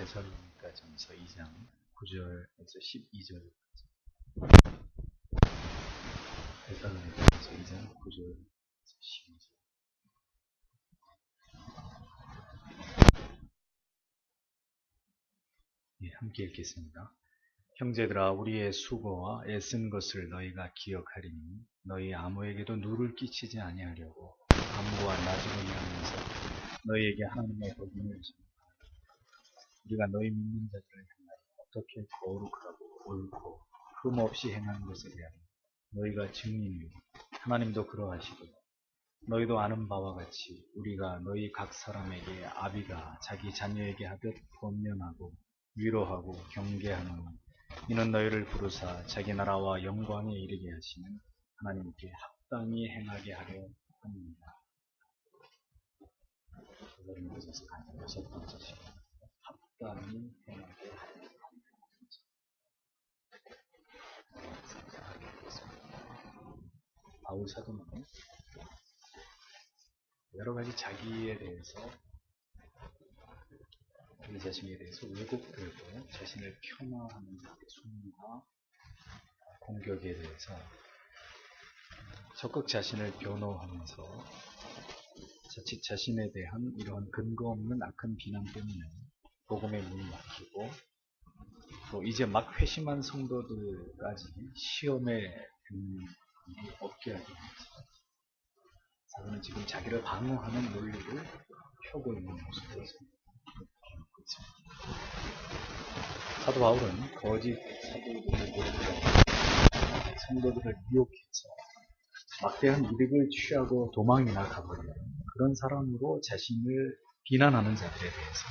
데살로니가 전서 2장 9절에서 12절까지. 데살로니가 전서 2장 9절에서 12절. 예, 함께 읽겠습니다. 형제들아, 우리의 수고와 애쓴 것을 너희가 기억하리니 너희 아무에게도 누를 끼치지 아니하려고 간구와 나중을 하면서 너희에게 하나님의 복음을 전하라. 우리가 너희 믿는 자들을 향하여 어떻게 거룩하고 옳고 흠없이 행하는 것에 대하여 너희가 증인이요 하나님도 그러하시고 너희도 아는 바와 같이 우리가 너희 각 사람에게 아비가 자기 자녀에게 하듯 권면하고 위로하고 경계하노니 이는 너희를 부르사 자기 나라와 영광에 이르게 하시는 하나님께 합당히 행하게 하려 합니다. 여러분께서 가진 여섯 번째 시간, 합당히 행하게 하려 합니다. 바울 사도는 여러 가지 자기에 대해서, 자기 자신에 대해서 왜곡되고 자신을 폄하하는 소문과 공격에 대해서 적극 자신을 변호하면서 자칫 자신에 대한 이러한 근거 없는 악한 비난 때문에 복음의 문이 막히고 또 이제 막 회심한 성도들까지 시험에 드는 일이 없게 하기 위해서 사도는 지금 자기를 방어하는 논리를 펴고 있는 모습을 보고 있습니다. 사도 바울은 거짓 사도들을 모르고 성도들을 미혹해서 막대한 이득을 취하고 도망이나 가버리는 그런 사람으로 자신을 비난하는 자들에 대해서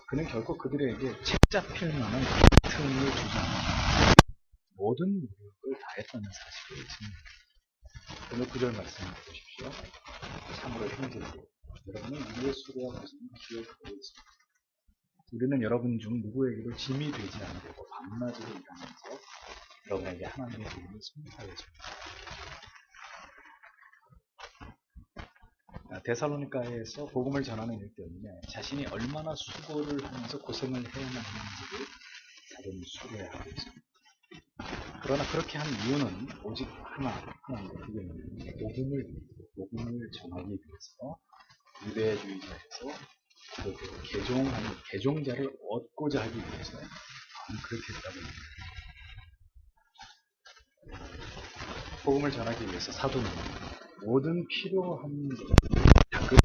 그는 결코 그들에게 책 잡힐 만한 틈을 주지 않는 모든 노력을 다했다는 사실을 증명합니다. 오늘 9절 말씀을 보십시오. 참으로 형제들, 여러분은 우리의 수고와 고생을 기억하고 있습니다. 우리는 여러분 중 누구에게도 짐이 되지 않으려고 밤낮으로 일하면서 여러분에게 하나님의 복음을 선포하여 줍니다. 데살로니가에서 복음을 전하는 일 때문에 자신이 얼마나 수고를 하면서 고생을 해야만 하는지를 사도는 수고해하고 있습니다. 그러나 그렇게 한 이유는 오직 하나인데 그게 복음을 전하기 위해서 유대주의자에서 그 개종자를 얻고자 하기 위해서 그렇게 했다고 합니다. 복음을 전하기 위해서 사도는 모든 필요한 자금,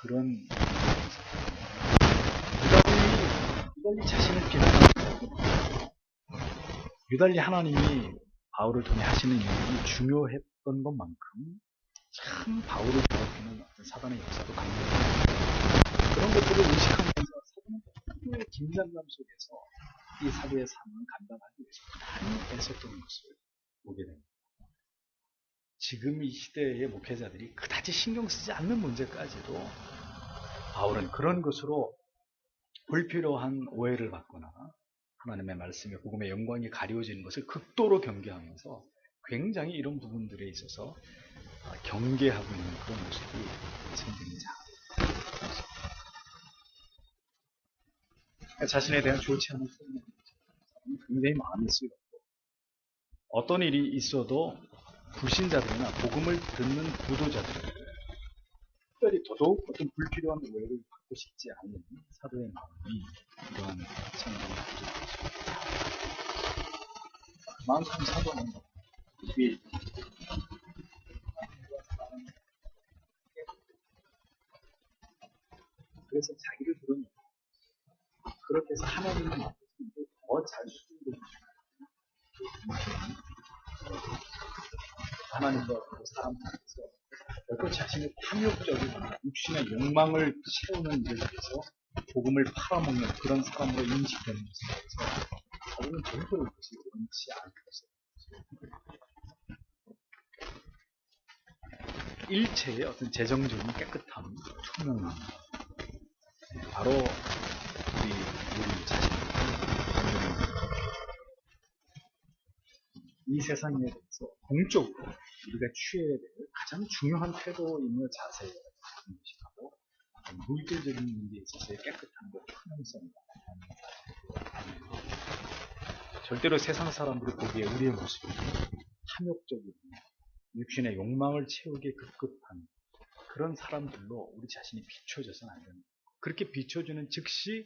그런 유달리 자신을 비난하고 유달리 하나님이 바울을 통해 하시는 일이 중요했던 것만큼 참 바울을 괴롭히는 어떤 사단의 역사도 강력합니다. 그런 것들을 의식하면서 사도는 사도의 긴장감 속에서 이 사도의 삶을 감당하기 위해서 많이 애썼던 것을 보게 됩니다. 지금 이 시대의 목회자들이 그다지 신경 쓰지 않는 문제까지도 바울은 그런 것으로 불필요한 오해를 받거나 하나님의 말씀에 복음의 영광이 가려지는 것을 극도로 경계하면서 굉장히 이런 부분들에 있어서 경계하고 있는 그런 모습이 생기는 자. 자신에 대한 좋지 않은 소문이 굉장히 마음이 쓰였고 어떤 일이 있어도 불신자들이나 복음을 듣는 부도자들은 특별히 더더욱 어떤 불필요한 오해를 받고 싶지 않은 사도의 마음이 이러한 생각을 가지고 있습니다. 그만큼 사도는 이 그래서 자기를 드러내고 그렇게 해서 하나님의 앞에서 더 잘 수행되고 싶어요. 하나님과 그 사람 앞에서 결코 자신의 탐욕적이거나 육신의 욕망을 채우는 일을 위해서 복음을 팔아먹는 그런 사람으로 인식되는 것에 대해서 자기는 절대로 그것을 원치 않고 있어요. 일체의 어떤 재정적인 깨끗함, 투명함, 바로 우리 자신입니다. 이 세상에 대해서 공적으로 우리가 취해야 될 가장 중요한 태도이며 자세인 것이 바로 물질적인 문제에 있어서의 깨끗함과 투명성이다. 절대로 세상 사람들이 보기에 우리의 모습이 탐욕적이고 육신의 욕망을 채우기에 급급한 그런 사람들로 우리 자신이 비춰져서는 안 됩니다. 그렇게 비춰주는 즉시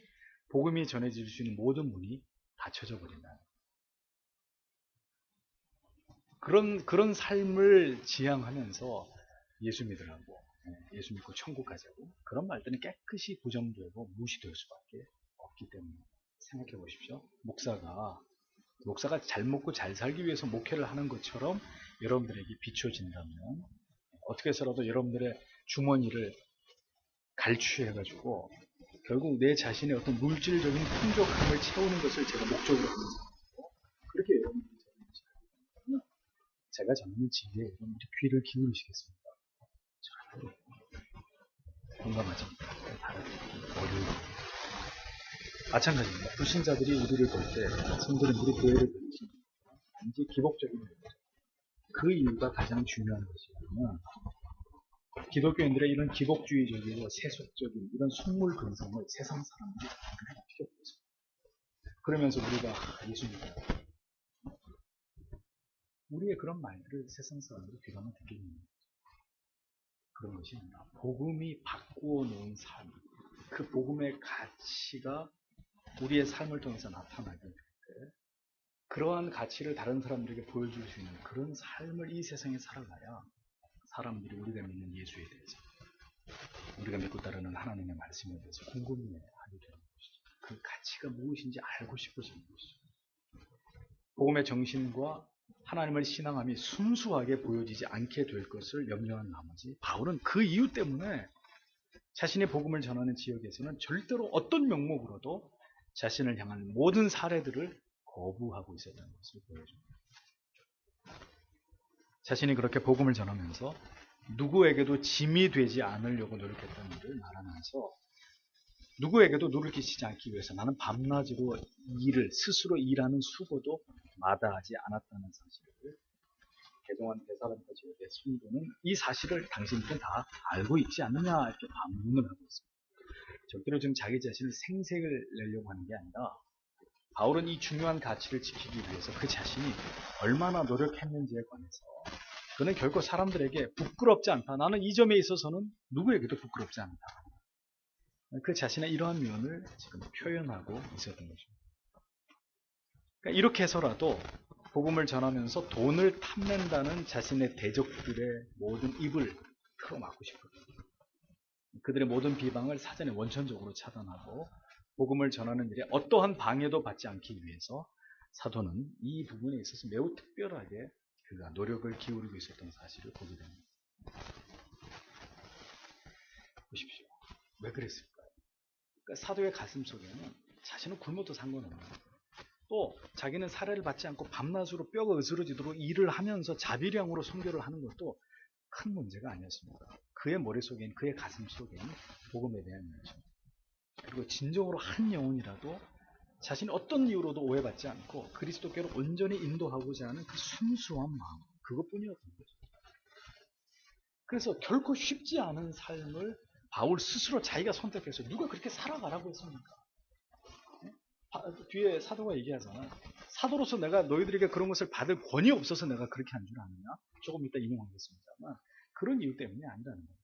복음이 전해질 수 있는 모든 문이 닫혀져 버린다. 그런 삶을 지향하면서 예수 믿으라고, 예수 믿고 천국 가자고 그런 말들은 깨끗이 부정되고 무시될 수밖에 없기 때문에 생각해 보십시오. 목사가 잘 먹고 잘 살기 위해서 목회를 하는 것처럼 여러분들에게 비춰진다면 어떻게 해서라도 여러분들의 주머니를 갈취해가지고 결국 내 자신의 어떤 물질적인 풍족함을 채우는 것을 제가 목적으로 하는 사람이고 그렇게 여러분들이 제가 전하는 지혜에 여러분들이 귀를 기울이시겠습니까? 절대로 공감하지 못하고 어려운 마찬가지입니다. 불신자들이 우리를 볼 때 성도는 우리 교회를 볼 때 단지 기복적인 거죠. 그 이유가 가장 중요한 것이냐면 기독교인들의 이런 기복주의적이고 세속적인 이런 속물 근성을 세상 사람들이 필요 없습니다. 그러면서 우리가 예수님과 우리의 그런 말들을 세상 사람들이 귀담아 듣겠느냐. 그런 것이 아니라 복음이 바꾸어 놓은 삶, 그 복음의 가치가 우리의 삶을 통해서 나타나게 될 때 그러한 가치를 다른 사람들에게 보여줄 수 있는 그런 삶을 이 세상에 살아가야 사람들이 우리가 믿는 예수에 대해서 우리가 믿고 따르는 하나님의 말씀에 대해서 궁금해하게 되는 것이죠. 그 가치가 무엇인지 알고 싶어지는 것이죠. 복음의 정신과 하나님을 신앙함이 순수하게 보여지지 않게 될 것을 염려한 나머지 바울은 그 이유 때문에 자신의 복음을 전하는 지역에서는 절대로 어떤 명목으로도 자신을 향한 모든 사례들을 거부하고 있었다는 것을 보여줍니다. 자신이 그렇게 복음을 전하면서 누구에게도 짐이 되지 않으려고 노력했다는 일을 말하면서 누구에게도 누를 끼치지 않기 위해서 나는 밤낮으로 스스로 일하는 수고도 마다하지 않았다는 사실을 그동안 데살로니가 지역의 성도는 이 사실을 당신들은 다 알고 있지 않느냐 이렇게 반문을 하고 있습니다. 절대로 지금 자기 자신을 생색을 내려고 하는 게 아니라 바울은 이 중요한 가치를 지키기 위해서 그 자신이 얼마나 노력했는지에 관해서 그는 결코 사람들에게 부끄럽지 않다. 나는 이 점에 있어서는 누구에게도 부끄럽지 않다. 그 자신의 이러한 면을 지금 표현하고 있었던 것입니다. 그러니까 이렇게 해서라도 복음을 전하면서 돈을 탐낸다는 자신의 대적들의 모든 입을 틀어막고 싶거든요. 그들의 모든 비방을 사전에 원천적으로 차단하고 복음을 전하는 일에 어떠한 방해도 받지 않기 위해서 사도는 이 부분에 있어서 매우 특별하게 그가 노력을 기울이고 있었던 사실을 보게 됩니다. 보십시오. 왜 그랬을까요? 그러니까 사도의 가슴 속에는 자신은 굶어도 상관없는 또 자기는 살해를 받지 않고 밤낮으로 뼈가 으스러지도록 일을 하면서 자비량으로 선교를 하는 것도 큰 문제가 아니었습니다. 그의 머릿속엔 그의 가슴 속엔 복음에 대한 열정 그리고 진정으로 한 영혼이라도 자신이 어떤 이유로도 오해받지 않고 그리스도께로 온전히 인도하고자 하는 그 순수한 마음 그것뿐이었던 거죠. 그래서 결코 쉽지 않은 삶을 바울 스스로 자기가 선택해서 누가 그렇게 살아가라고 했습니까? 뒤에 사도가 얘기하잖아요. 사도로서 내가 너희들에게 그런 것을 받을 권위 없어서 내가 그렇게 한 줄 아느냐? 조금 이따 인용하겠습니다만 그런 이유 때문이 아니라는 거예요.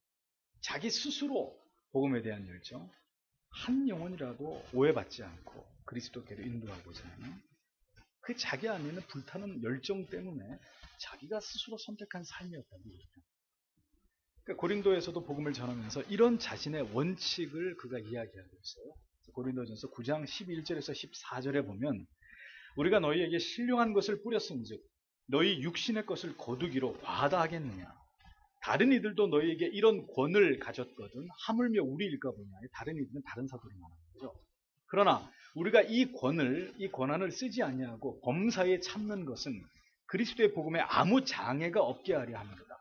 자기 스스로 복음에 대한 열정, 한 영혼이라도 오해받지 않고 그리스도께로 인도하고자 하는 그 자기 안에는 불타는 열정 때문에 자기가 스스로 선택한 삶이었다고 얘기합니다. 그러니까 고린도에서도 복음을 전하면서 이런 자신의 원칙을 그가 이야기하고 있어요. 고린도전서 9장 11절에서 14절에 보면 우리가 너희에게 신령한 것을 뿌렸은즉 너희 육신의 것을 거두기로 과하다 하겠느냐. 다른 이들도 너희에게 이런 권을 가졌거든 하물며 우리일까 보냐. 다른 이들은 다른 사도를 말하는 거죠. 그러나 우리가 이 권한을 쓰지 아니하고 범사에 참는 것은 그리스도의 복음에 아무 장애가 없게 하려 함이로다.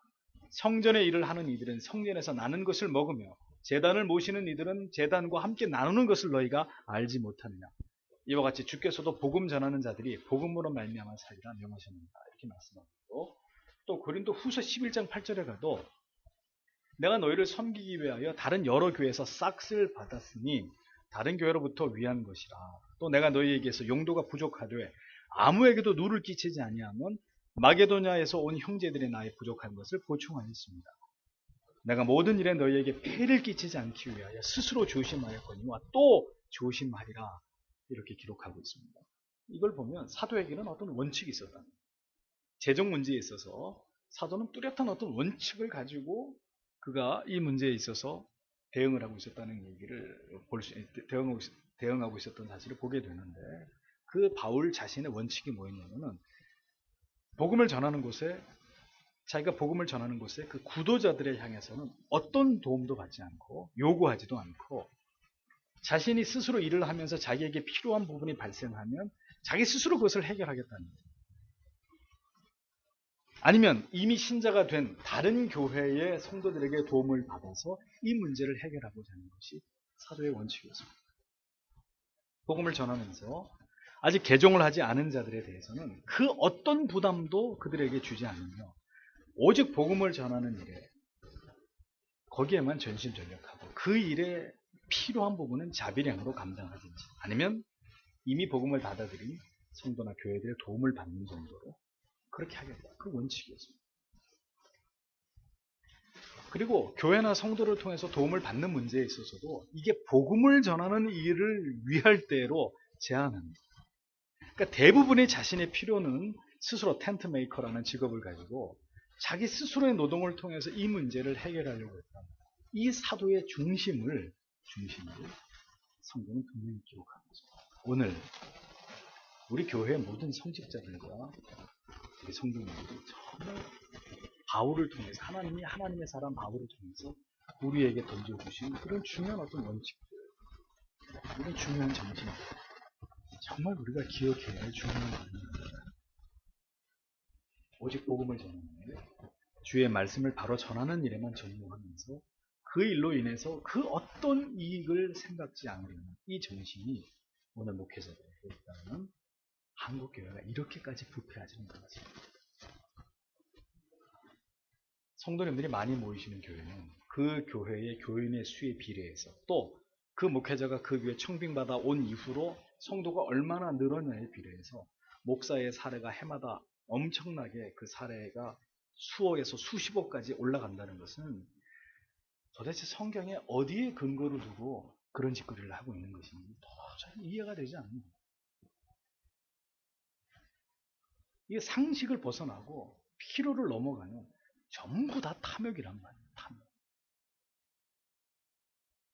성전의 일을 하는 이들은 성전에서 나는 것을 먹으며 제단을 모시는 이들은 제단과 함께 나누는 것을 너희가 알지 못하느냐. 이와 같이 주께서도 복음 전하는 자들이 복음으로 말미암아 살리라 명하셨느니라. 이렇게 말씀하고, 또 고린도 후서 11장 8절에 가도 내가 너희를 섬기기 위하여 다른 여러 교회에서 싹쓸 받았으니 다른 교회로부터 위한 것이라. 또 내가 너희에게서 용도가 부족하되 아무에게도 누를 끼치지 아니하면 마게도냐에서 온 형제들이 나의 부족한 것을 보충하였습니다. 내가 모든 일에 너희에게 폐를 끼치지 않기 위하여 스스로 조심하였거니와 또 조심하리라. 이렇게 기록하고 있습니다. 이걸 보면 사도에게는 어떤 원칙이 있었다. 재정 문제에 있어서 사도는 뚜렷한 어떤 원칙을 가지고 그가 이 문제에 있어서 대응을 하고 있었다는 얘기를 대응하고 있었던 사실을 보게 되는데, 그 바울 자신의 원칙이 뭐였냐면은 복음을 전하는 곳에, 자기가 복음을 전하는 곳에 그 구도자들에 향해서는 어떤 도움도 받지 않고 요구하지도 않고, 자신이 스스로 일을 하면서 자기에게 필요한 부분이 발생하면 자기 스스로 그것을 해결하겠다는 거예요. 아니면 이미 신자가 된 다른 교회의 성도들에게 도움을 받아서 이 문제를 해결하고자 하는 것이 사도의 원칙이었습니다. 복음을 전하면서 아직 개종을 하지 않은 자들에 대해서는 그 어떤 부담도 그들에게 주지 않으며 오직 복음을 전하는 일에 거기에만 전심전력하고 그 일에 필요한 부분은 자비량으로 감당하든지 아니면 이미 복음을 받아들인 성도나 교회들의 도움을 받는 정도로 그렇게 하겠다. 그 원칙이었습니다. 그리고 교회나 성도를 통해서 도움을 받는 문제에 있어서도 이게 복음을 전하는 일을 위할 때로 제한합니다. 그러니까 대부분의 자신의 필요는 스스로 텐트 메이커라는 직업을 가지고 자기 스스로의 노동을 통해서 이 문제를 해결하려고 했다. 이 사도의 중심을 성경은 분명히 기록하고 있습니다. 오늘 우리 교회의 모든 성직자들과 우리 성도님들이 정말 바울을 통해서 하나님의 사람 바울을 통해서 우리에게 던져주신 그런 중요한 어떤 원칙들, 이런 중요한 정신들, 정말 우리가 기억해야 할 중요한 부분입니다. 오직 복음을 전하는 일, 주의 말씀을 바로 전하는 일에만 전무하면서 그 일로 인해서 그 어떤 이익을 생각지 않으려는 이 정신이 오늘 목회자들에게 있다면 한국교회가 이렇게까지 부패하지는 않았습니다. 성도님들이 많이 모이시는 교회는 그 교회의 교인의 수에 비례해서 또 그 목회자가 그 교회 청빙받아 온 이후로 성도가 얼마나 늘었냐에 비례해서 목사의 사례가 해마다 엄청나게 그 사례가 수억에서 수십억까지 올라간다는 것은 도대체 성경에 어디에 근거를 두고 그런 짓거리를 하고 있는 것인지 도저히 이해가 되지 않습니다. 이게 상식을 벗어나고 필요를 넘어가는 전부 다 탐욕이란 말이에요. 탐욕.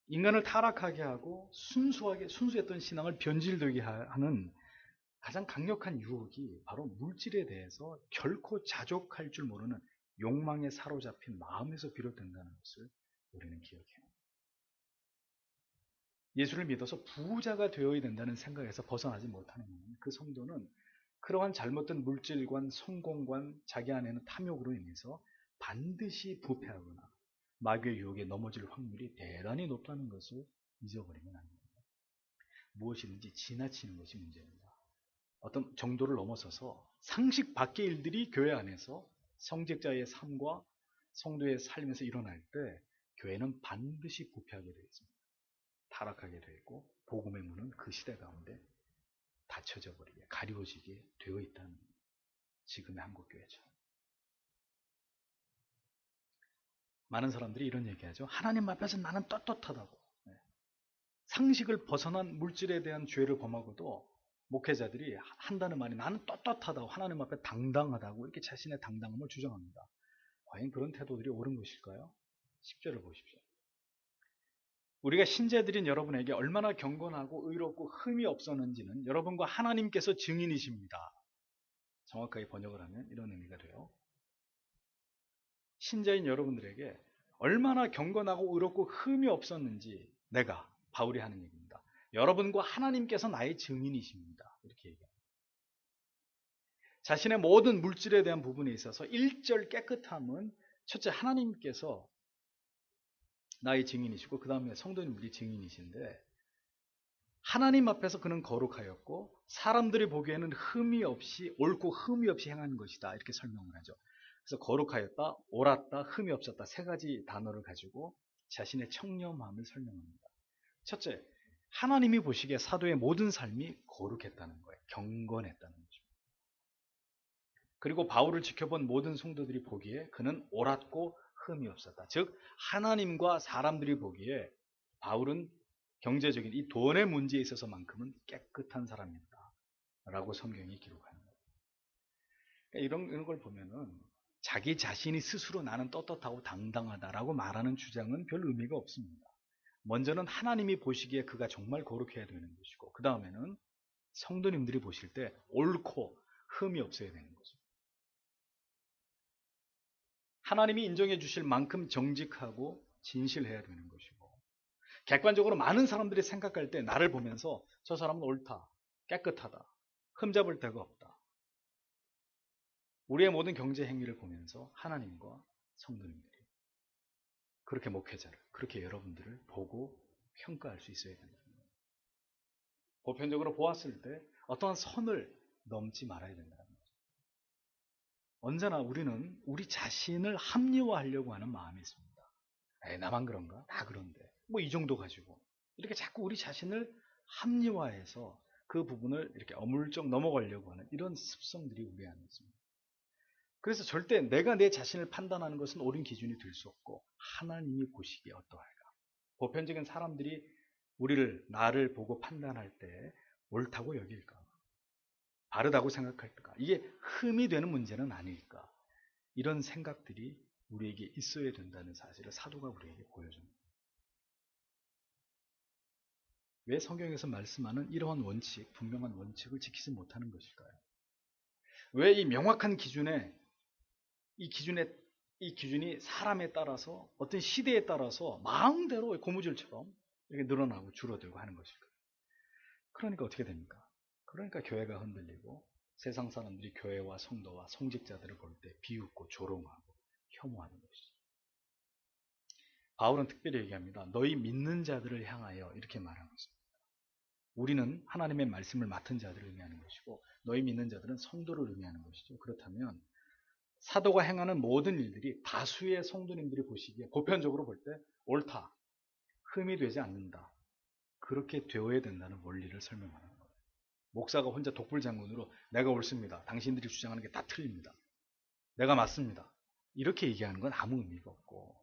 인간을 타락하게 하고 순수했던 신앙을 변질되게 하는 가장 강력한 유혹이 바로 물질에 대해서 결코 자족할 줄 모르는 욕망에 사로잡힌 마음에서 비롯된다는 것을 우리는 기억해요. 예수를 믿어서 부자가 되어야 된다는 생각에서 벗어나지 못하는 그 성도는 그러한 잘못된 물질관, 성공관, 자기 안에는 탐욕으로 인해서 반드시 부패하거나 마귀의 유혹에 넘어질 확률이 대단히 높다는 것을 잊어버리면 안 됩니다. 무엇이든지 지나치는 것이 문제입니다. 어떤 정도를 넘어서서 상식 밖의 일들이 교회 안에서 성직자의 삶과 성도의 삶에서 일어날 때 교회는 반드시 부패하게 되어 있습니다. 타락하게 되어 있고 복음의 문은 그 시대 가운데 닫혀져 버리게, 가리워지게 되어 있다는 지금의 한국교회죠. 많은 사람들이 이런 얘기하죠. 하나님 앞에서 나는 떳떳하다고. 상식을 벗어난 물질에 대한 죄를 범하고도 목회자들이 한다는 말이 나는 떳떳하다고, 하나님 앞에 당당하다고 이렇게 자신의 당당함을 주장합니다. 과연 그런 태도들이 옳은 것일까요? 10절을 보십시오. 우리가 신자들인 여러분에게 얼마나 경건하고 의롭고 흠이 없었는지는 여러분과 하나님께서 증인이십니다. 정확하게 번역을 하면 이런 의미가 돼요. 신자인 여러분들에게 얼마나 경건하고 의롭고 흠이 없었는지 내가, 바울이 하는 얘기입니다. 여러분과 하나님께서 나의 증인이십니다. 이렇게 얘기합니다. 자신의 모든 물질에 대한 부분에 있어서 일절 깨끗함은 첫째, 하나님께서 나의 증인이시고 그 다음에 성도님들이 증인이신데 하나님 앞에서 그는 거룩하였고 사람들이 보기에는 흠이 없이 옳고 흠이 없이 행한 것이다 이렇게 설명을 하죠. 그래서 거룩하였다, 옳았다, 흠이 없었다 세 가지 단어를 가지고 자신의 청렴함을 설명합니다. 첫째, 하나님이 보시기에 사도의 모든 삶이 거룩했다는 거예요. 경건했다는 거죠. 그리고 바울을 지켜본 모든 성도들이 보기에 그는 옳았고 흠이 없었다. 즉 하나님과 사람들이 보기에 바울은 경제적인 이 돈의 문제에 있어서만큼은 깨끗한 사람이다 라고 성경이 기록합니다. 그러니까 이런 걸 보면은 자기 자신이 스스로 나는 떳떳하고 당당하다라고 말하는 주장은 별 의미가 없습니다. 먼저는 하나님이 보시기에 그가 정말 거룩해야 되는 것이고 그 다음에는 성도님들이 보실 때 옳고 흠이 없어야 되는 거죠. 하나님이 인정해 주실 만큼 정직하고 진실해야 되는 것이고 객관적으로 많은 사람들이 생각할 때 나를 보면서 저 사람은 옳다, 깨끗하다, 흠잡을 데가 없다. 우리의 모든 경제 행위를 보면서 하나님과 성도님들이 그렇게 목회자를, 그렇게 여러분들을 보고 평가할 수 있어야 된다. 보편적으로 보았을 때 어떠한 선을 넘지 말아야 된다는 거죠. 언제나 우리는 우리 자신을 합리화하려고 하는 마음이 있습니다. 에이, 나만 그런가? 다 그런데. 뭐 이 정도 가지고. 이렇게 자꾸 우리 자신을 합리화해서 그 부분을 이렇게 어물쩍 넘어가려고 하는 이런 습성들이 우리 안에 있습니다. 그래서 절대 내가 내 자신을 판단하는 것은 옳은 기준이 될 수 없고 하나님이 보시기에 어떠할까? 보편적인 사람들이 나를 보고 판단할 때 옳다고 여길까? 바르다고 생각할까? 이게 흠이 되는 문제는 아닐까? 이런 생각들이 우리에게 있어야 된다는 사실을 사도가 우리에게 보여줍니다. 왜 성경에서 말씀하는 이러한 원칙, 분명한 원칙을 지키지 못하는 것일까요? 왜 이 명확한 기준에 이 기준이 사람에 따라서 어떤 시대에 따라서 마음대로 고무줄처럼 이렇게 늘어나고 줄어들고 하는 것일까요? 그러니까 어떻게 됩니까? 그러니까 교회가 흔들리고 세상 사람들이 교회와 성도와 성직자들을 볼 때 비웃고 조롱하고 혐오하는 것이죠. 바울은 특별히 얘기합니다. 너희 믿는 자들을 향하여 이렇게 말하고 있습니다. 우리는 하나님의 말씀을 맡은 자들을 의미하는 것이고 너희 믿는 자들은 성도를 의미하는 것이죠. 그렇다면 사도가 행하는 모든 일들이 다수의 성도님들이 보시기에 보편적으로 볼 때 옳다, 흠이 되지 않는다. 그렇게 되어야 된다는 원리를 설명하는 거예요. 목사가 혼자 독불장군으로 내가 옳습니다. 당신들이 주장하는 게 다 틀립니다. 내가 맞습니다. 이렇게 얘기하는 건 아무 의미가 없고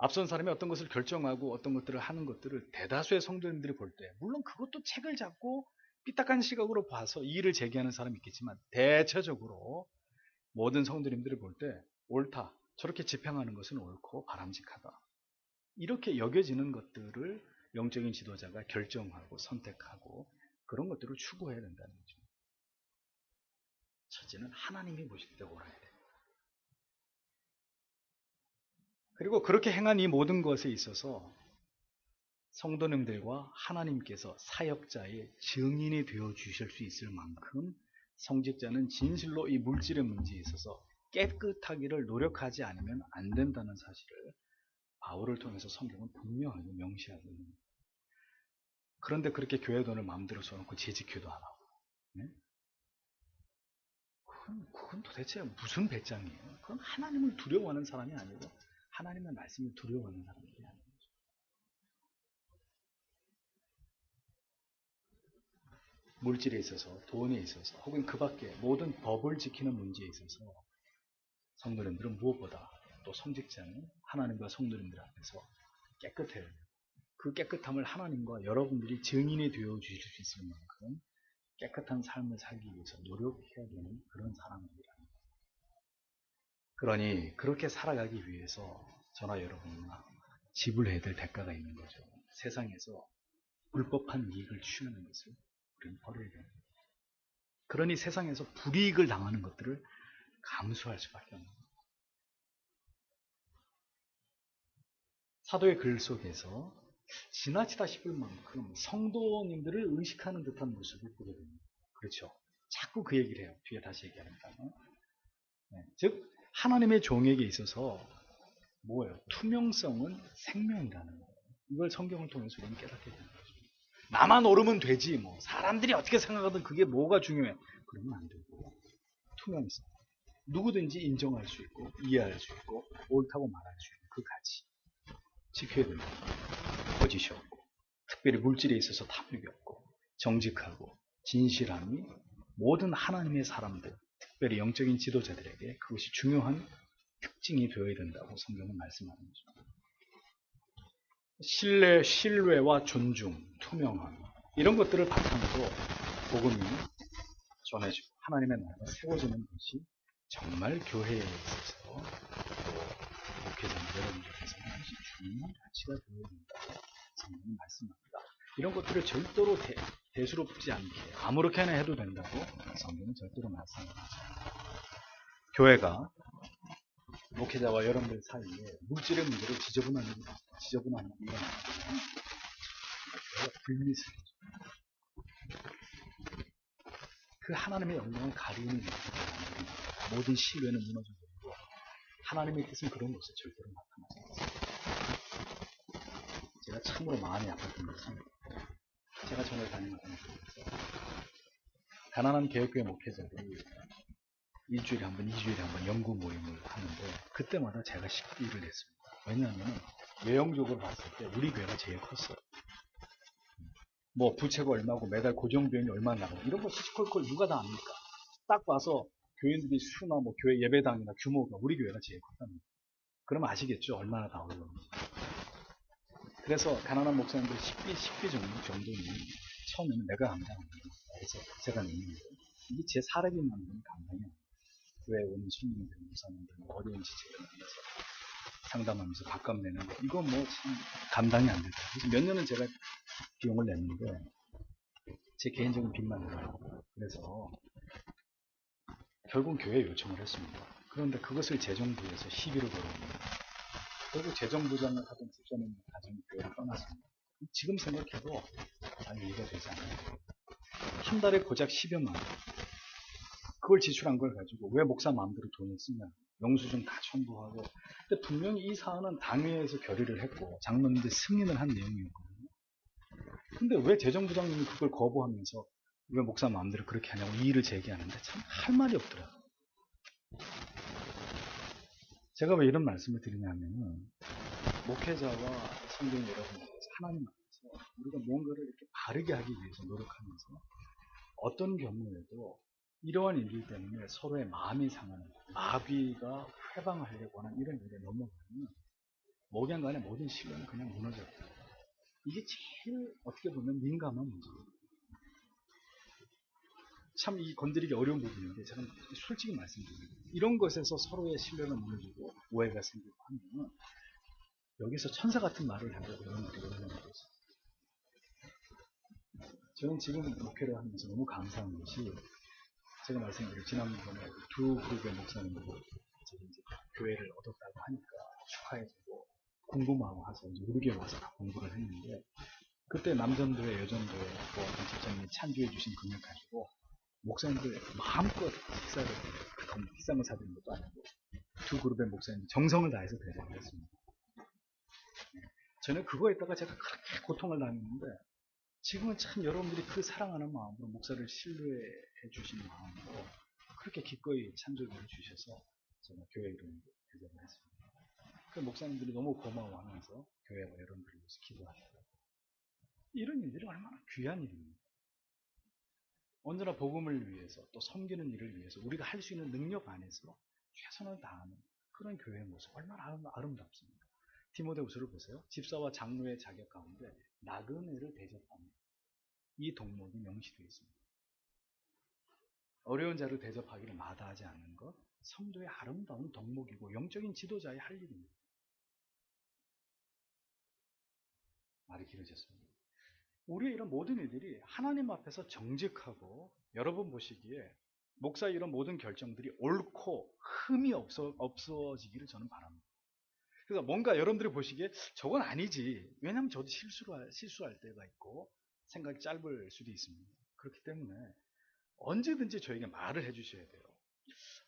앞선 사람이 어떤 것을 결정하고 어떤 것들을 하는 것들을 대다수의 성도님들이 볼 때 물론 그것도 책을 잡고 삐딱한 시각으로 봐서 이의를 제기하는 사람이 있겠지만 대체적으로 모든 성도님들이 볼 때 옳다. 저렇게 집행하는 것은 옳고 바람직하다. 이렇게 여겨지는 것들을 영적인 지도자가 결정하고 선택하고 그런 것들을 추구해야 된다는 거죠. 첫째는 하나님이 보실 때 옳아야 돼요. 그리고 그렇게 행한 이 모든 것에 있어서 성도님들과 하나님께서 사역자의 증인이 되어 주실 수 있을 만큼 성직자는 진실로 이 물질의 문제에 있어서 깨끗하기를 노력하지 않으면 안 된다는 사실을 바울을 통해서 성경은 분명하게 명시하고 있습니다. 그런데 그렇게 교회 돈을 마음대로 써놓고 재직회도 안 하고 네? 그건 도대체 무슨 배짱이에요? 그건 하나님을 두려워하는 사람이 아니고 하나님의 말씀을 두려워하는 사람들이 아니에요. 물질에 있어서 돈에 있어서 혹은 그 밖에 모든 법을 지키는 문제에 있어서 성도님들은 무엇보다 또 성직자는 하나님과 성도님들 앞에서 깨끗해야 돼요. 그 깨끗함을 하나님과 여러분들이 증인이 되어 주실 수 있을 만큼 깨끗한 삶을 살기 위해서 노력해야 되는 그런 사람입니다. 그러니 그렇게 살아가기 위해서 저나 여러분과 지불해야 될 대가가 있는 거죠. 세상에서 불법한 이익을 취하는 것을 우리는 버려야 됩니다. 그러니 세상에서 불이익을 당하는 것들을 감수할 수밖에 없는 거예요. 사도의 글 속에서 지나치다 싶을 만큼 성도님들을 의식하는 듯한 모습을 보게 됩니다. 그렇죠. 자꾸 그 얘기를 해요. 뒤에 다시 얘기합니다. 네. 즉 하나님의 종에게 있어서 뭐예요? 투명성은 생명이라는 거예요. 이걸 성경을 통해서 우리는 깨닫게 되는 거죠. 나만 옳으면 되지 뭐 사람들이 어떻게 생각하든 그게 뭐가 중요해. 그러면 안 되고 투명성. 누구든지 인정할 수 있고 이해할 수 있고 옳다고 말할 수 있는 그 가치 지켜야 된다. 거짓이 없고 특별히 물질에 있어서 탐욕이 없고 정직하고 진실함이 모든 하나님의 사람들 특별히 영적인 지도자들에게 그것이 중요한 특징이 되어야 된다고 성경은 말씀하는 거죠. 신뢰와 존중, 투명함 이런 것들을 바탕으로 복음이 전해지고 하나님의 나라가 세워지는 것이 정말 교회에 있어서 또 목회자 여러분들께서는 아주 중요한 가치가 되어야 된다고 성경이 말씀합니다. 이런 것들을 절대로 대수롭지 않게 아무렇게나 해도 된다고 성경은 절대로 말씀합니다. 교회가 목회자와 여러분들 사이에 물질의 문제로 지저분한 일이 일어나면 교회가 불미스러워져. 그 하나님의 영광을 가리는 일이 모든 신뢰는 무너져버리고 하나님의 뜻은 그런 것에 절대로 나타나지 않습니다. 제가 참으로 마음이 아팠던 것은 제가 전에 다니는 곳에서 가난한 개혁교회 목회자들이 일주일에 한 번, 2주일에 한 번 연구 모임을 하는데 그때마다 제가 식비를 냈습니다. 왜냐하면 외형적으로 봤을 때 우리 교회가 제일 컸어요. 뭐 부채가 얼마고 매달 고정비용이 얼마나 나가고 이런 거 시시콜콜 누가 다 압니까? 딱 봐서 교인들이 수나 뭐 교회 예배당이나 규모가 우리 교회가 제일 컸답니다. 그러면 아시겠죠? 얼마나 다 어려운지. 그래서 가난한 목사님들 식비 정도는 처음에는 내가 감당합니다. 그래서 제가 냈는데 이게 제 사례비만 하면 감당이 안 돼요. 교회에 오는 손님들, 목사님들 어려운 지체를 만나서 상담하면서 밥값 내는 거 이건 뭐 참 감당이 안 되더라고요. 그래서 몇 년은 제가 비용을 냈는데 제 개인적인 빚만 들어요. 그래서 결국 교회에 요청을 했습니다. 그런데 그것을 재정부에서 시비를 걸었습니다. 결국 재정부장을 하던 집사님 가정이 교회를 떠났습니다. 지금 생각해도 잘 이해가 되지 않아요. 한 달에 고작 10여만 원. 그걸 지출한 걸 가지고 왜 목사 마음대로 돈을 쓰냐. 영수증 다 첨부하고. 근데 분명히 이 사안은 당회에서 결의를 했고 장로님들 승인을 한 내용이었거든요. 근데 왜 재정부장님이 그걸 거부하면서 왜 목사 마음대로 그렇게 하냐고 이의를 제기하는데 참 할 말이 없더라고요. 제가 왜 이런 말씀을 드리냐면은 목회자와 성도인 여러분들께서 하나님 앞에서 우리가 뭔가를 이렇게 바르게 하기 위해서 노력하면서 어떤 경우에도 이러한 일들 때문에 서로의 마음이 상하는 마귀가 회방하려고 하는 이런 일에 넘어가면 목양간의 모든 신뢰는 그냥 무너져요. 이게 제일 어떻게 보면 민감한 문제예요. 참 이 건드리기 어려운 부분인데 제가 솔직히 말씀드립니다. 이런 것에서 서로의 신뢰가 무너지고 오해가 생기고 하면 여기서 천사 같은 말을 하고 이런 일이 일어나는 거죠. 저는 지금 목회를 하면서 너무 감사한 것이 제가 말씀드린 지난번에 두 그룹의 목사님들이 이제 교회를 얻었다고 하니까 축하해주고 공부하고 와서 이제 우리 교회 와서 다 공부를 했는데 그때 남전도회 여전도회 또 어떤 집사님이 찬조해 주신 금액 가지고 목사님들 마음껏 식사를 너무 비싼 거 사드린 것도 아니고 두 그룹의 목사님 정성을 다해서 대접을 했습니다. 저는 그거에다가 제가 그렇게 고통을 당했는데 지금은 참 여러분들이 그 사랑하는 마음으로 목사를 신뢰해 주신 마음으로 그렇게 기꺼이 찬조를 주셔서 제가 교회 이름으로 대접을 했습니다. 그 목사님들이 너무 고마워하면서 교회와 여러분들을 위해서 기도하시더라고요. 이런 일들이 얼마나 귀한 일입니다. 언제나 복음을 위해서 또 섬기는 일을 위해서 우리가 할 수 있는 능력 안에서 최선을 다하는 그런 교회의 모습 얼마나 아름답습니까? 디모데후서를 보세요. 집사와 장로의 자격 가운데 나그네를 대접하는 이 동목이 명시되어 있습니다. 어려운 자를 대접하기를 마다하지 않는 것 성도의 아름다운 덕목이고 영적인 지도자의 할 일입니다. 말이 길어졌습니다. 우리의 이런 모든 일들이 하나님 앞에서 정직하고 여러분 보시기에 목사의 이런 모든 결정들이 옳고 흠이 없어지기를 저는 바랍니다. 그래서 뭔가 여러분들이 보시기에 저건 아니지. 왜냐하면 저도 실수할 때가 있고 생각이 짧을 수도 있습니다. 그렇기 때문에 언제든지 저에게 말을 해주셔야 돼요.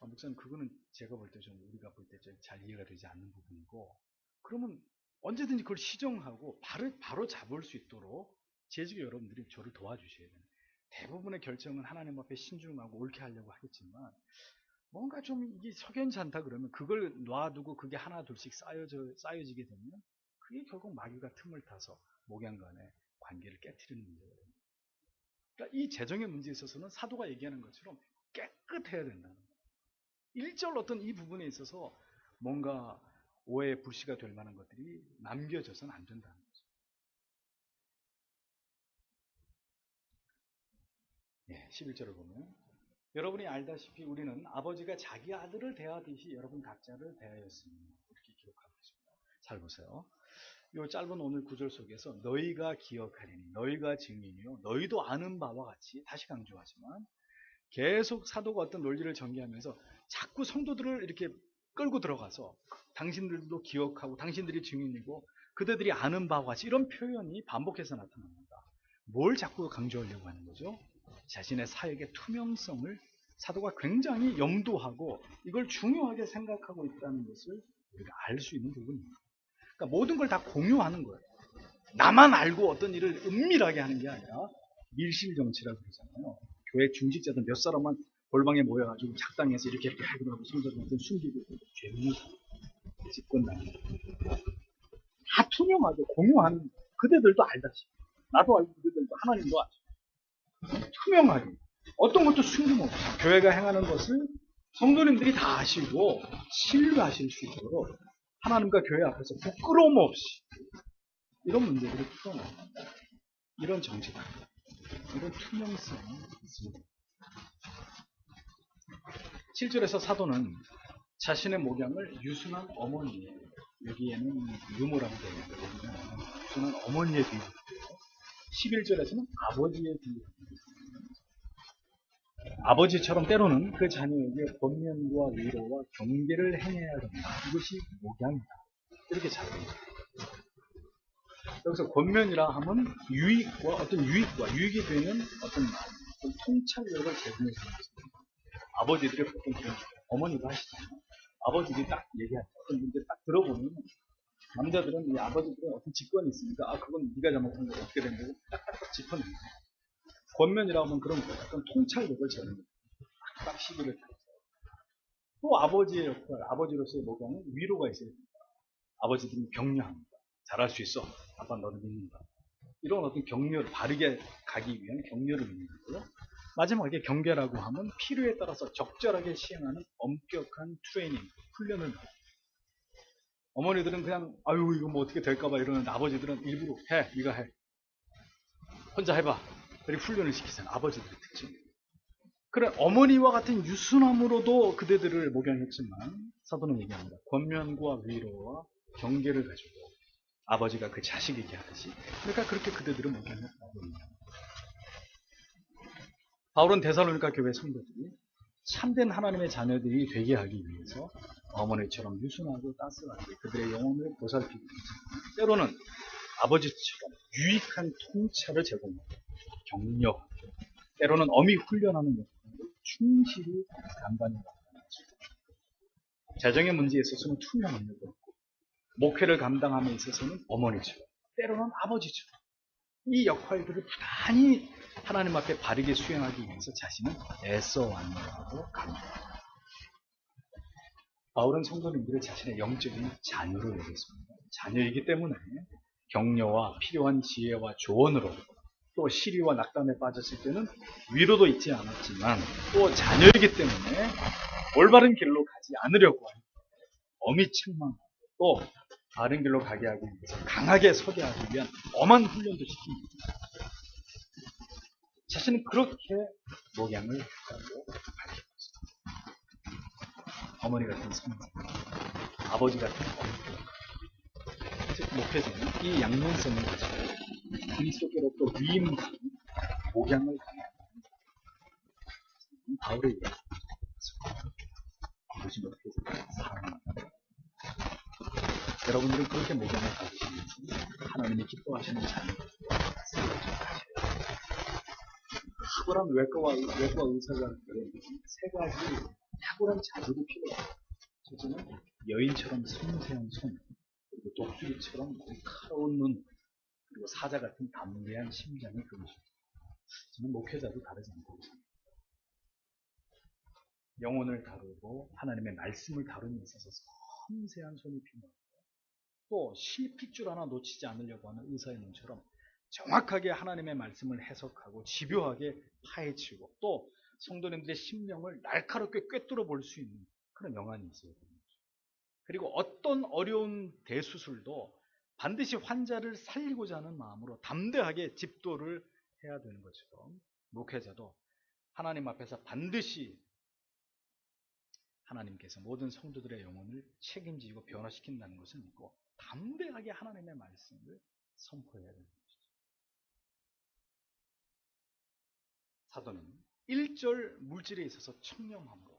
목사님, 그거는 제가 볼 때 좀, 우리가 볼 때 좀 잘 이해가 되지 않는 부분이고, 그러면 언제든지 그걸 시정하고 바로 잡을 수 있도록 재직에 여러분들이 저를 도와주셔야 돼요. 대부분의 결정은 하나님 앞에 신중하고 옳게 하려고 하겠지만, 뭔가 좀 이게 석연치 않다 그러면 그걸 놔두고 그게 하나 둘씩 쌓여지게 되면 그게 결국 마귀가 틈을 타서 목양 간의 관계를 깨트리는 문제가 됩니다. 그러니까 이 재정의 문제에 있어서는 사도가 얘기하는 것처럼 깨끗해야 된다는 거예요. 일절 어떤 이 부분에 있어서 뭔가 오해 불씨가 될 만한 것들이 남겨져서는 안 된다는 거죠. 예, 11절을 보면 여러분이 알다시피 우리는 아버지가 자기 아들을 대하듯이 여러분 각자를 대하였으니 이렇게 기록하고 있습니다. 잘 보세요. 이 짧은 오늘 구절 속에서 너희가 기억하리니 너희가 증인이요 너희도 아는 바와 같이, 다시 강조하지만 계속 사도가 어떤 논리를 전개하면서 자꾸 성도들을 이렇게 끌고 들어가서 당신들도 기억하고 당신들이 증인이고 그대들이 아는 바와 같이 이런 표현이 반복해서 나타납니다. 뭘 자꾸 강조하려고 하는 거죠? 자신의 사역의 투명성을 사도가 굉장히 염두하고 이걸 중요하게 생각하고 있다는 것을 우리가 알 수 있는 부분입니다. 그러니까 모든 걸 다 공유하는 거예요. 나만 알고 어떤 일을 은밀하게 하는 게 아니라 밀실정치라고 그러잖아요. 교회 중직자들 몇 사람만 골방에 모여가지고 작당해서 이렇게 하고 성도들한테 숨기고 죄는 집권당해. 다 투명하게 공유하는, 그대들도 알다시피 나도 알고 그대들도 하나님도 알죠. 투명하게 어떤 것도 숨김없이 교회가 행하는 것을 성도님들이 다 아시고 신뢰하실 수 있도록 하나님과 교회 앞에서 부끄러움 없이 이런 문제들을 풀어나갑니다. 이런 정치다. 이런 투명성이 있습니다. 7절에서 사도는 자신의 목양을 유순한 어머니에, 여기에는 유모라고 되어 있는데 유순한 어머니에 비유했고요. 11절에서는 아버지에 비유했습니다. 아버지처럼 때로는 그 자녀에게 권면과 위로와 경계를 행해야 된다. 이것이 목양이다. 이렇게 작업합니다. 여기서 권면이라 하면 유익과 어떤 유익이 되는 어떤 통찰력을 제공해 주는 것입니다. 아버지들이 보통 그런 어머니도 하시잖아요. 아버지들이 딱 얘기하죠. 어떤 문제 딱 들어보면 남자들은 이 아버지들은 어떤 직권이 있으니까 그건 네가 잘못한 거 어떻게 된 거고 딱딱딱 짚어냅니다. 권면이라고 하면 그런 거예요. 어떤 통찰력을 제공해요. 딱 시비를 타서. 또 아버지의 역할, 아버지로서의 목양은 위로가 있어야 됩니다. 아버지들은 격려합니다. 잘할 수 있어. 아빠 너를 믿는다. 이런 어떤 격려를, 바르게 가기 위한 격려를 믿는 거고요. 마지막에 경계라고 하면 필요에 따라서 적절하게 시행하는 엄격한 트레이닝, 훈련을 합니다. 어머니들은 그냥 아유 이거 뭐 어떻게 될까봐 이러는데 아버지들은 일부러 해, 네가 해. 혼자 해봐. 그리고 훈련을 시키잖아요. 아버지들의 특징. 그래, 어머니와 같은 유순함으로도 그대들을 목양했지만 사도는 얘기합니다. 권면과 위로와 경계를 가지고 아버지가 그 자식에게 하듯이, 그러니까 그렇게 그대들을 목양했다고 합니다. 바울은 데살로니가 교회 성도들이 참된 하나님의 자녀들이 되게 하기 위해서 어머니처럼 유순하고 따스하게 그들의 영혼을 보살피고 있습니다. 때로는 아버지처럼 유익한 통찰을 제공하고 격려하고 때로는 엄히 훈련하는 역할을 충실히 간단히 나타내죠. 재정의 문제에 있어서는 투명한 역을 없고 목회를 감당함에 있어서는 어머니처럼 때로는 아버지처럼 이 역할들을 부단히 하나님 앞에 바르게 수행하기 위해서 자신은 애써 왔다고 강조합니다. 바울은 성도님들을 자신의 영적인 자녀로 여겼습니다. 자녀이기 때문에 격려와 필요한 지혜와 조언으로 또 시리와 낙담에 빠졌을 때는 위로도 있지 않았지만 또 자녀이기 때문에 올바른 길로 가지 않으려고 하는 엄히 책망하고 또 바른 길로 가게 하기 위해서 강하게 서게 하기 위한 엄한 훈련도 시킵니다. 자신은 그렇게 목양을 했다고 밝히고 있습니다. 어머니 같은 성자, 아버지 같은 어머니, 즉 목회자는 이 양면성을 가지고 그리스도께로부터 위임받은 목양을 강하게 바울의 얘기입니다. 이것이 목회자의 사랑입니다. 여러분들은 그렇게 목양을 받으시면서 하나님이 기뻐하시는 자녀를 가져가셔야 탁월한 외과 의사가 세 가지 탁월한 자질이 필요해요. 첫째는 여인처럼 섬세한 손, 그리고 독수리처럼 날카로운 눈, 그리고 사자 같은 담대한 심장이 그것입니다. 저는 목회자도 다르지 않다고 생각합니다. 영혼을 다루고 하나님의 말씀을 다루는 데 있어서 섬세한 손이 필요하고, 또 실핏줄 하나 놓치지 않으려고 하는 의사의 눈처럼 정확하게 하나님의 말씀을 해석하고 집요하게 파헤치고, 또 성도님들의 심령을 날카롭게 꿰뚫어 볼 수 있는 그런 영안이 있어야 됩니다. 그리고 어떤 어려운 대수술도 반드시 환자를 살리고자 하는 마음으로 담대하게 집도를 해야 되는 것처럼, 목회자도 하나님 앞에서 반드시 하나님께서 모든 성도들의 영혼을 책임지고 변화시킨다는 것을 믿고 담대하게 하나님의 말씀을 선포해야 되는 것이죠. 사도는 1절 물질에 있어서 청렴함으로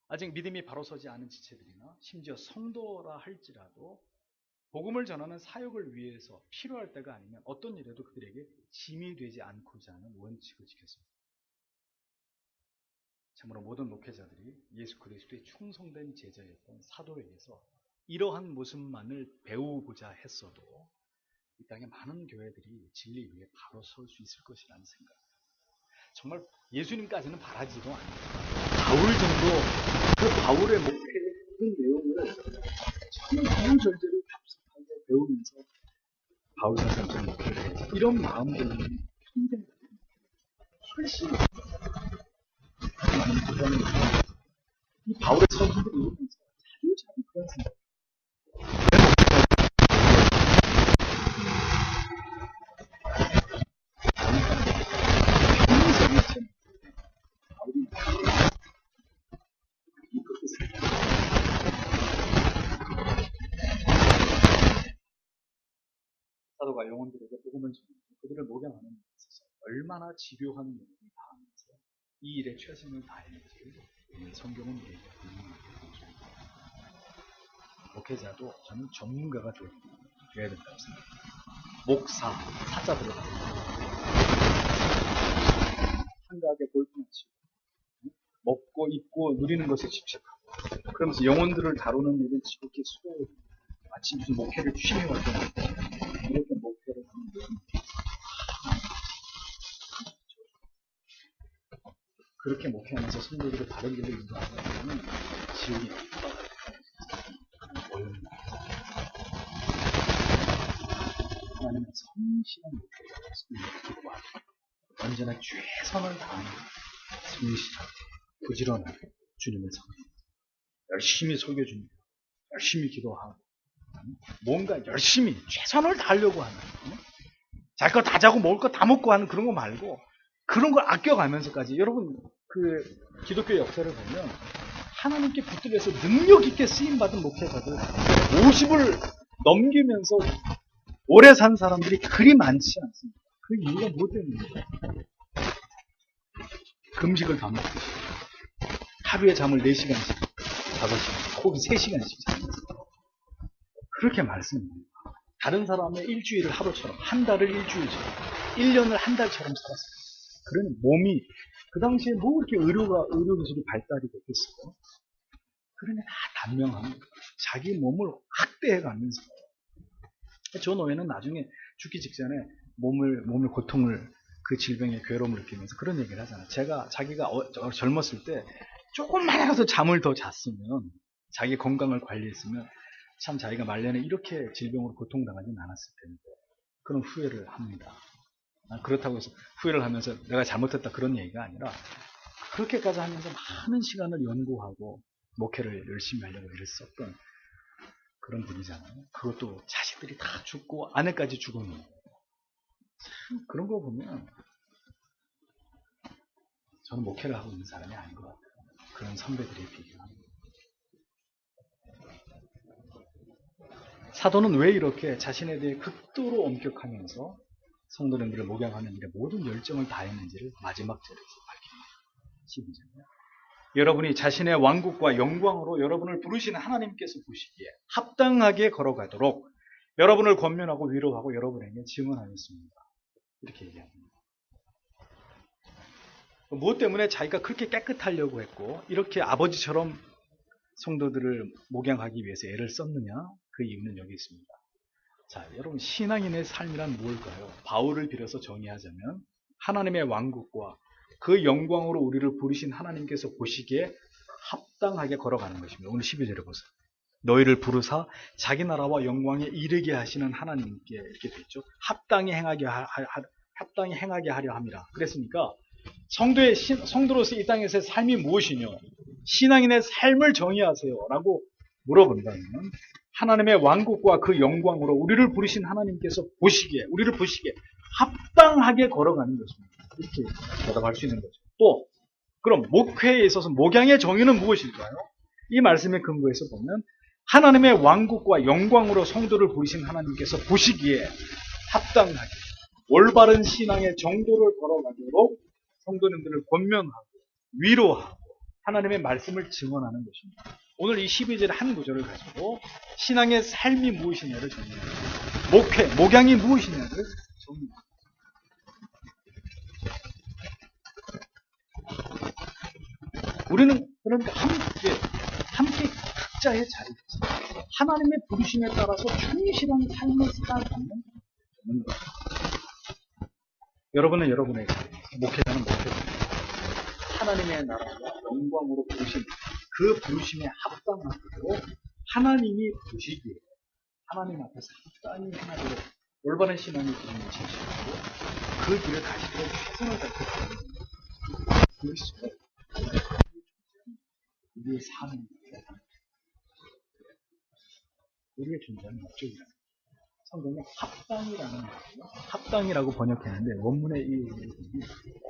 아직 믿음이 바로 서지 않은 지체들이나 심지어 성도라 할지라도 복음을 전하는 사역을 위해서 필요할 때가 아니면 어떤 일에도 그들에게 짐이 되지 않고자 하는 원칙을 지켰습니다. 참으로 모든 목회자들이 예수 그리스도의 충성된 제자였던 사도에게서 이러한 모습만을 배우고자 했어도 이 땅에 많은 교회들이 진리 위에 바로 설 수 있을 것이라는 생각입니다. 정말 예수님까지는 바라지도 않아요. 바울 정도, 그 바울의 목회의 모든 내용을 정말 절제를 답습하게 배우면서 바울 사상처럼 목회를 해서 이런 마음들은 평생 훨씬 이 바울의 서신들을 읽으면서 자주 그런 생각. 사도가 영혼들에게 복음을 전하고 그들을 목양하는 데 있어서 얼마나 집요한 노력을 다하면서 이 일에 최선을 다했는지 성경은 우리에게 분명하게 보여줍니다. 목회자도 저는 전문가가 되어야 된다고 생각합니다. 목사, 사자들을 한가하게 골프마치고 먹고 입고 누리는 것에 집착하고, 그러면서 영혼들을 다루는 일을 지극히 수고해요. 마치 무슨 목회를 취미활동 이렇게 목회를 하는 것은 그렇게 목회하면서 성도들을 다른 길로 인도하는 지옥이 어렵습니다. 하나님은 성실한 목회자를 기도하고 언제나 최선을 다하는 성실한 부지런한 주님을 섬깁니다. 열심히 속여줍니다. 열심히 기도하고 뭔가 열심히 최선을 다하려고 하는, 자기 거 다 자고 먹을 거 다 먹고 하는 그런 거 말고 그런 걸 아껴가면서까지, 여러분 그 기독교 역사를 보면 하나님께 붙들려서 능력 있게 쓰임받은 목회자들 50을 넘기면서 오래 산 사람들이 그리 많지 않습니다. 그 이유가 뭐 때문입니까? 금식을 다 먹고 하루에 잠을 4시간씩 5시간 혹은 3시간씩 자면서 그렇게 말씀합니다. 다른 사람의 일주일을 하루처럼, 한 달을 일주일처럼, 1년을 한 달처럼 살았어요. 그러니 몸이, 그 당시에 뭐 그렇게 의료기술이 발달이 됐겠어요? 그러니 다 단명합니다. 자기 몸을 학대해가면서. 저 노예는 나중에 죽기 직전에 몸을 고통을, 그 질병의 괴로움을 느끼면서 그런 얘기를 하잖아요. 자기가 젊었을 때 조금만이라도 잠을 더 잤으면, 자기 건강을 관리했으면 참 자기가 말년에 이렇게 질병으로 고통당하진 않았을 텐데, 그런 후회를 합니다. 그렇다고 해서 후회를 하면서 내가 잘못했다 그런 얘기가 아니라, 그렇게까지 하면서 많은 시간을 연구하고 목회를 열심히 하려고 애를 썼던 그런 분이잖아요. 그것도 자식들이 다 죽고 아내까지 죽었는데, 참 그런 거 보면 저는 목회를 하고 있는 사람이 아닌 것 같아요. 그런 선배들에 비교합니다. 사도는 왜 이렇게 자신에 대해 극도로 엄격하면서 성도님들을 목양하는 일에 모든 열정을 다했는지를 마지막 절에서 밝힙니다. 12절이요. 여러분이 자신의 왕국과 영광으로 여러분을 부르시는 하나님께서 보시기에 합당하게 걸어가도록 여러분을 권면하고 위로하고 여러분에게 증언하였습니다. 이렇게 얘기합니다. 무엇 때문에 자기가 그렇게 깨끗하려고 했고 이렇게 아버지처럼 성도들을 목양하기 위해서 애를 썼느냐? 그 이유는 여기 있습니다. 자, 여러분 신앙인의 삶이란 뭘까요? 바울을 빌어서 정의하자면 하나님의 왕국과 그 영광으로 우리를 부르신 하나님께서 보시기에 합당하게 걸어가는 것입니다. 오늘 12절에 보세요. 너희를 부르사 자기 나라와 영광에 이르게 하시는 하나님께 이렇게 됐죠. 합당히 행하게 하려 함이라. 그랬으니까 성도로서 이 땅에서의 삶이 무엇이냐? 신앙인의 삶을 정의하세요 라고 물어본다면 하나님의 왕국과 그 영광으로 우리를 부르신 하나님께서 우리를 보시기에 합당하게 걸어가는 것입니다. 이렇게 대답할 수 있는 거죠. 또 그럼 목회에 있어서 목양의 정의는 무엇일까요? 이 말씀의 근거에서 보면 하나님의 왕국과 영광으로 성도를 부르신 하나님께서 보시기에 합당하게 올바른 신앙의 정도를 걸어가도록 성도님들을 권면하고 위로하고 하나님의 말씀을 증언하는 것입니다. 오늘 이 12절의 한 구절을 가지고 신앙의 삶이 무엇이냐를 정의합니다. 목양이 무엇이냐를 정의합니다. 우리는 그러니까 함께 각자의 자리에서 하나님의 부르심에 따라서 충실한 삶을 살아가는 겁니다. 여러분은 여러분의 자리에서, 목회자는 목회자입니다. 하나님의 나라와 영광으로 부르심, 그 부르심에 합당하도록 하나님이 보시기에 하나님 앞에서 합당히 행하도록 올바른 신앙의 길을 지시고 그 길을 가시고 최선을 다해서 그리스도의 우리의 삶을 우리의 존재하는 목적이라는 성경에 합당이라는 말이에요. 합당이라고 번역했는데 원문의 이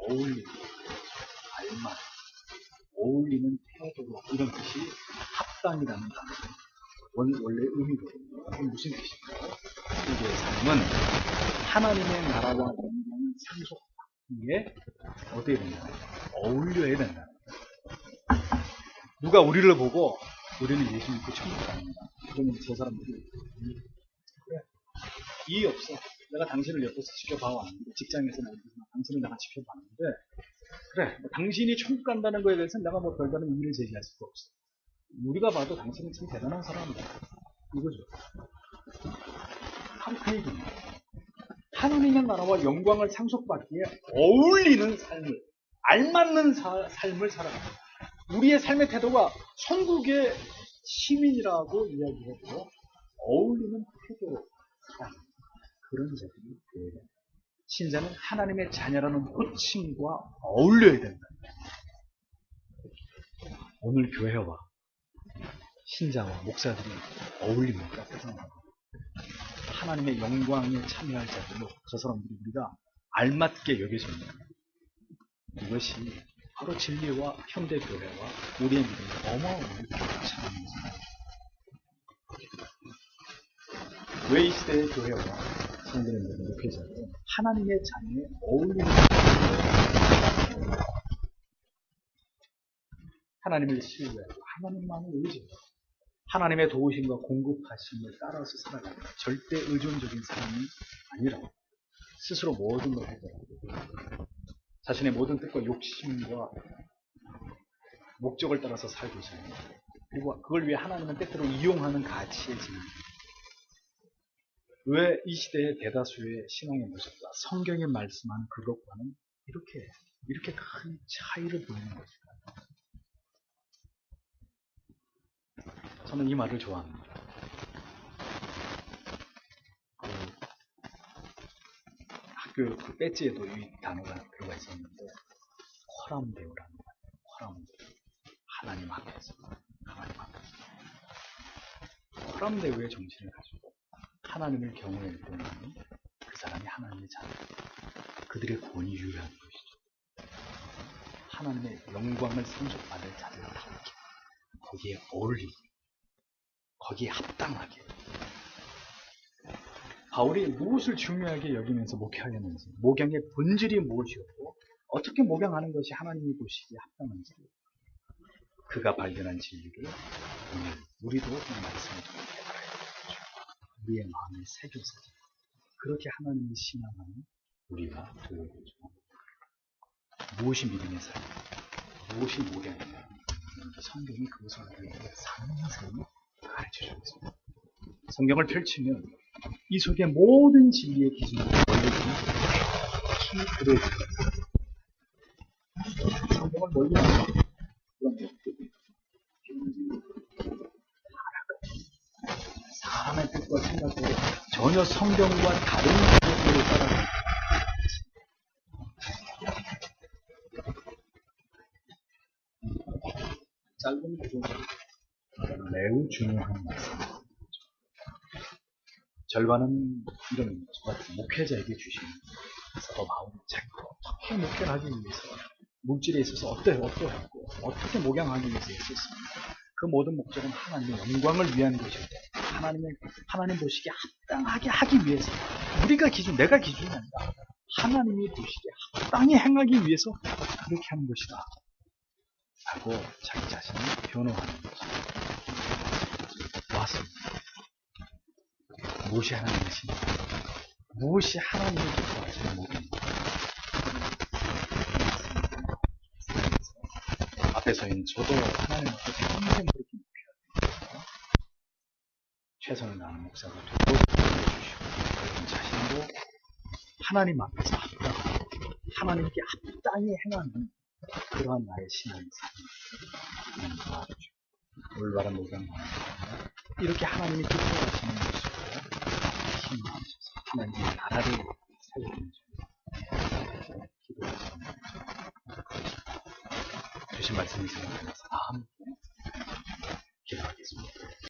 어울리고 알맞 어울리는 태도로 이런 뜻이 합당이라는 단어예요. 원래 의미거든요. 무슨 뜻인가요? 우리의 삶은 하나님의 나라와 영광을 상속하기에 어떻게 된다는 거예요? 어울려야 된다는 거예요. 누가 우리를 보고 우리는 예수 믿고 천국 갑니다. 그러면 저 사람들이 그래 이의 없어. 내가 당신을 옆에서 지켜봐왔는데 직장에서는 당신을 내가 지켜봤는데 그래 뭐 당신이 천국 간다는 거에 대해서는 내가 뭐 별다른 이의를 제기할 수가 없어. 우리가 봐도 당신은 참 대단한 사람이다. 이거죠. 그 얘기입니다. 하나님의 나라와 영광을 상속받기에 어울리는 삶을 알맞는 삶을 살아갑니다. 우리의 삶의 태도가 천국의 시민이라고 이야기해도 어울리는 태도로 살아갑니다. 그런 자들이 되어야 됩니다. 신자는 하나님의 자녀라는 호칭과 어울려야 된다. 오늘 교회와 신자와 목사들이 어울립니까? 하나님의 영광에 참여할 자들로 저 사람들이 우리가 알맞게 여겨집니다. 이것이 바로 진리와 현대교회와 우리의 믿음을 어마어마하게 교차하는 것입니다. 왜 이 시대의 교회와 성도님들, 목회자는 하나님의 자녀에 어울리는 하나님을 신뢰하고 하나님만을 의지하고 하나님의 도우심과 공급하심을 따라서 살아가는 절대 의존적인 삶이 아니라 스스로 모든 걸 해결하고 자신의 모든 뜻과 욕심과 목적을 따라서 살고 있습니다. 그리고 그걸 위해 하나님은 때때로 이용하는 가치에 지는 왜 이 시대의 대다수의 신앙의 모습과 성경에 말씀하는 그것과는 이렇게 큰 차이를 보이는 것일까요? 저는 이 말을 좋아합니다. 학교 그 배지에도 이 단어가 들어가 있었는데 코람데오라는 말이에요. 코람데오. 하나님 앞에서. 코람데오의 정신을 가지고 하나님을 경외할 때는 그 사람이 하나님의 자녀. 그들의 구원이 유효한 것이죠. 하나님의 영광을 상속받을 자들답게 거기에 어울리고 거기에 합당하게 바울이 무엇을 중요하게 여기면서 목회하였는지 목양의 본질이 무엇이었고 어떻게 목양하는 것이 하나님이 보시기에 합당한지 그가 발견한 진리를 오늘 우리도 이 말씀을 통해 깨달아야 되겠죠. 우리의 마음에 새겨서 그렇게 하나님을 신앙하는 우리가 되어야 되죠. 무엇이 믿음의 삶, 무엇이 모량이냐. 성경이 그것을 우리에게 상세히 가르쳐주고 있습니다. 성경을 펼치면 이 속에 모든 진리의 기준을 올려주는 들어있습니다. 성경을 멀리하면 그런 것들이 사람의 뜻과 생각으로 전혀 성경과 다른 것들을 따라가는 짧은 구조는 매우 중요한 말씀입니다. 절반은 이런 것 같은 목회자에게 주시는 사도 바울이 자기가 어떻게 목회를 하기 위해서 물질에 있어서 어떠했고 어떻게 목양하기 위해서 했었습니다. 그 모든 목적은 하나님의 영광을 위한 것이고 하나님 보시기에 합당하게 하기 위해서 우리가 내가 기준이 아니라 하나님이 보시기에 합당히 행하기 위해서 그렇게 하는 것이다 라고 자기 자신을 변호하는 것이 맞습니다. 무엇이 하나님의 신입니까? 무엇이 하나님의 기뻐하시는 모습입니까? 앞에 서인 저도 하나님 앞에 평생 그렇게 목표합니다. 최선을 다하는 목사가 되고 해주시고 여러분 자신도 하나님 앞에서 합당하고 하나님께 합당히 행하는 그러한 나의 신앙이 삶을 도와주시고 올바른 목양 이렇게 하나님이 기뻐하시는 모습으로 힘하셔서 하나님의 나라를 살리는 줄 기도하십니다. 주신 말씀이 생각나서 다 함께 기도하겠습니다.